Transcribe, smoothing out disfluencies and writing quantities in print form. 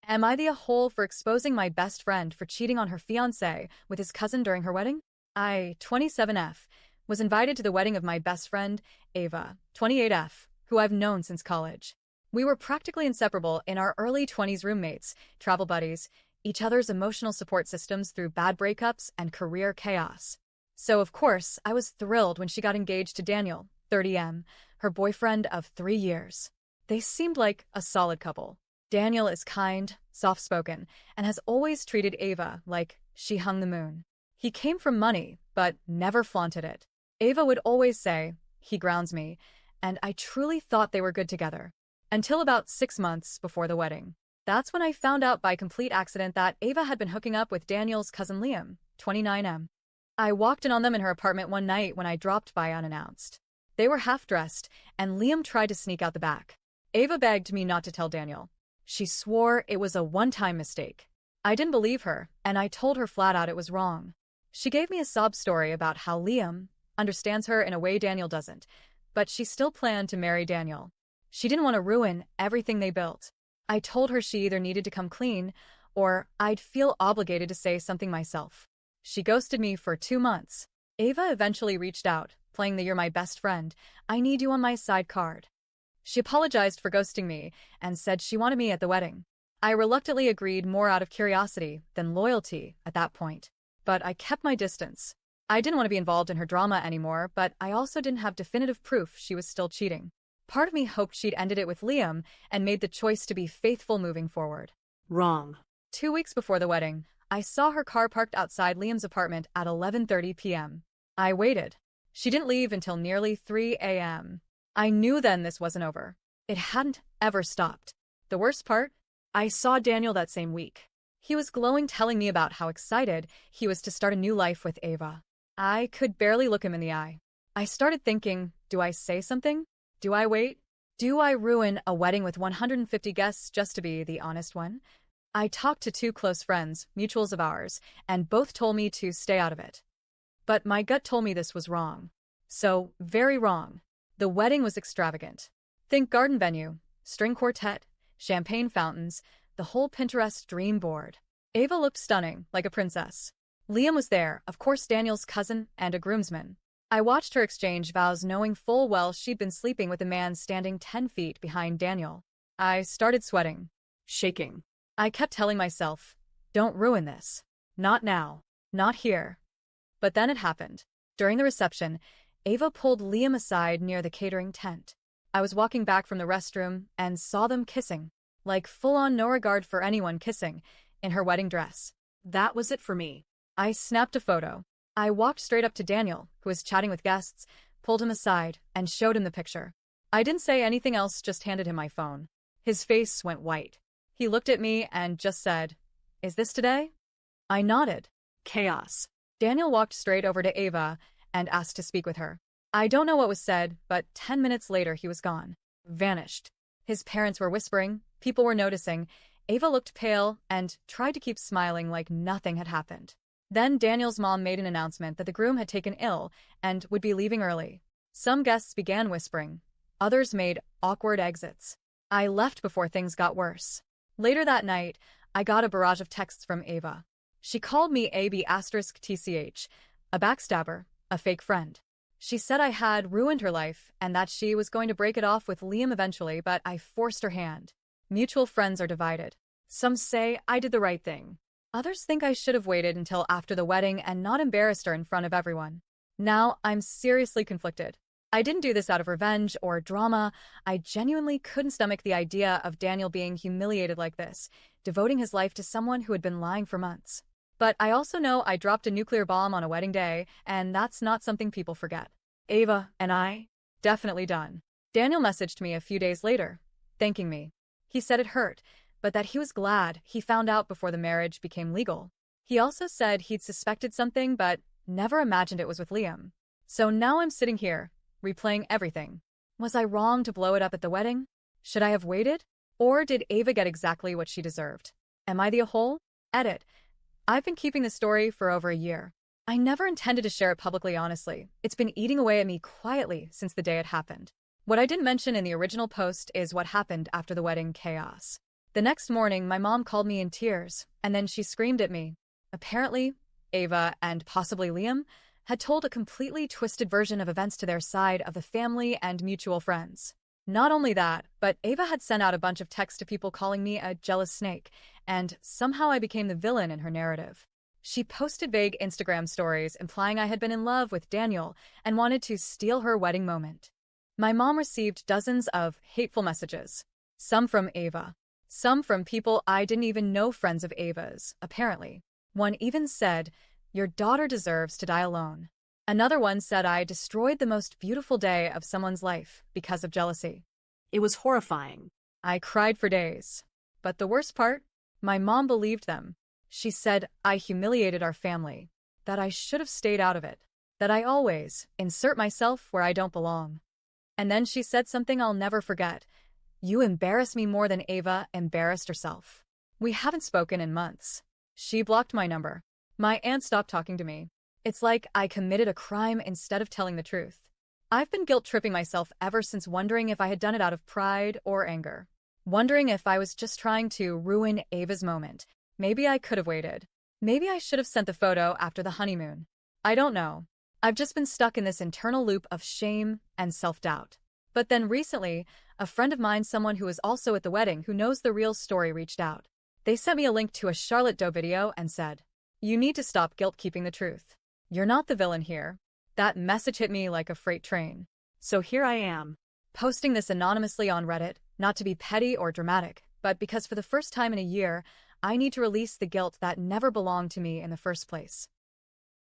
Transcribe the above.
Am I the a-hole for exposing my best friend for cheating on her fiancé with his cousin during her wedding? I, 27F, was invited to the wedding of my best friend, Ava, 28F, who I've known since college. We were practically inseparable in our early 20s roommates, travel buddies, each other's emotional support systems through bad breakups and career chaos. So, of course, I was thrilled when she got engaged to Daniel, 30M, her boyfriend of 3 years. They seemed like a solid couple. Daniel is kind, soft-spoken, and has always treated Ava like she hung the moon. He came from money, but never flaunted it. Ava would always say, "He grounds me," and I truly thought they were good together. Until about 6 months before the wedding. That's when I found out by complete accident that Ava had been hooking up with Daniel's cousin Liam, 29M. I walked in on them in her apartment one night when I dropped by unannounced. They were half-dressed, and Liam tried to sneak out the back. Ava begged me not to tell Daniel. She swore it was a one-time mistake. I didn't believe her, and I told her flat out it was wrong. She gave me a sob story about how Liam understands her in a way Daniel doesn't, but she still planned to marry Daniel. She didn't want to ruin everything they built. I told her she either needed to come clean, or I'd feel obligated to say something myself. She ghosted me for 2 months. Ava eventually reached out, playing the "You're my best friend, I need you on my side" card. She apologized for ghosting me and said she wanted me at the wedding. I reluctantly agreed more out of curiosity than loyalty at that point. But I kept my distance. I didn't want to be involved in her drama anymore, but I also didn't have definitive proof she was still cheating. Part of me hoped she'd ended it with Liam and made the choice to be faithful moving forward. Wrong. 2 weeks before the wedding, I saw her car parked outside Liam's apartment at 11:30 p.m. I waited. She didn't leave until nearly 3 a.m. I knew then this wasn't over. It hadn't ever stopped. The worst part? I saw Daniel that same week. He was glowing, telling me about how excited he was to start a new life with Ava. I could barely look him in the eye. I started thinking, do I say something? Do I wait? Do I ruin a wedding with 150 guests just to be the honest one? I talked to 2 close friends, mutuals of ours, and both told me to stay out of it. But my gut told me this was wrong. So, very wrong. The wedding was extravagant. Think garden venue, string quartet, champagne fountains, the whole Pinterest dream board. Ava looked stunning, like a princess. Liam was there, of course, Daniel's cousin and a groomsman. I watched her exchange vows knowing full well she'd been sleeping with a man standing 10 feet behind Daniel. I started sweating, shaking. I kept telling myself, don't ruin this. Not now. Not here. But then it happened. During the reception, Ava pulled Liam aside near the catering tent. I was walking back from the restroom and saw them kissing. Like full-on no regard for anyone kissing, in her wedding dress. That was it for me. I snapped a photo. I walked straight up to Daniel, who was chatting with guests, pulled him aside, and showed him the picture. I didn't say anything else, just handed him my phone. His face went white. He looked at me and just said, "Is this today?" I nodded. Chaos. Daniel walked straight over to Ava and asked to speak with her. I don't know what was said, but 10 minutes later he was gone. Vanished. His parents were whispering, people were noticing. Ava looked pale and tried to keep smiling like nothing had happened. Then Daniel's mom made an announcement that the groom had taken ill and would be leaving early. Some guests began whispering. Others made awkward exits. I left before things got worse. Later that night, I got a barrage of texts from Ava. She called me AB*TCH, a backstabber, a fake friend. She said I had ruined her life and that she was going to break it off with Liam eventually, but I forced her hand. Mutual friends are divided. Some say I did the right thing. Others think I should have waited until after the wedding and not embarrassed her in front of everyone. Now I'm seriously conflicted. I didn't do this out of revenge or drama. I genuinely couldn't stomach the idea of Daniel being humiliated like this, devoting his life to someone who had been lying for months. But I also know I dropped a nuclear bomb on a wedding day, and that's not something people forget. Ava and I, definitely done. Daniel messaged me a few days later, thanking me. He said it hurt, but that he was glad he found out before the marriage became legal. He also said he'd suspected something but never imagined it was with Liam. So now I'm sitting here, replaying everything. Was I wrong to blow it up at the wedding? Should I have waited? Or did Ava get exactly what she deserved? Am I the a-hole? Edit. I've been keeping this story for over a year. I never intended to share it publicly, honestly. It's been eating away at me quietly since the day it happened. What I didn't mention in the original post is what happened after the wedding chaos. The next morning, my mom called me in tears, and then she screamed at me. Apparently, Ava and possibly Liam had told a completely twisted version of events to their side of the family and mutual friends. Not only that, but Ava had sent out a bunch of texts to people calling me a jealous snake, and somehow I became the villain in her narrative. She posted vague Instagram stories implying I had been in love with Daniel and wanted to steal her wedding moment. My mom received dozens of hateful messages, some from Ava, some from people I didn't even know, friends of Ava's, apparently. One even said, "Your daughter deserves to die alone." Another one said I destroyed the most beautiful day of someone's life because of jealousy. It was horrifying. I cried for days. But the worst part? My mom believed them. She said I humiliated our family, that I should have stayed out of it, that I always insert myself where I don't belong. And then she said something I'll never forget. "You embarrass me more than Ava embarrassed herself." We haven't spoken in months. She blocked my number. My aunt stopped talking to me. It's like I committed a crime instead of telling the truth. I've been guilt-tripping myself ever since, wondering if I had done it out of pride or anger. Wondering if I was just trying to ruin Ava's moment. Maybe I could have waited. Maybe I should have sent the photo after the honeymoon. I don't know. I've just been stuck in this internal loop of shame and self-doubt. But then recently, a friend of mine, someone who was also at the wedding who knows the real story, reached out. They sent me a link to a Charlotte Doe video and said, "You need to stop guilt-keeping the truth. You're not the villain here." That message hit me like a freight train. So here I am, posting this anonymously on Reddit, not to be petty or dramatic, but because for the first time in a year, I need to release the guilt that never belonged to me in the first place.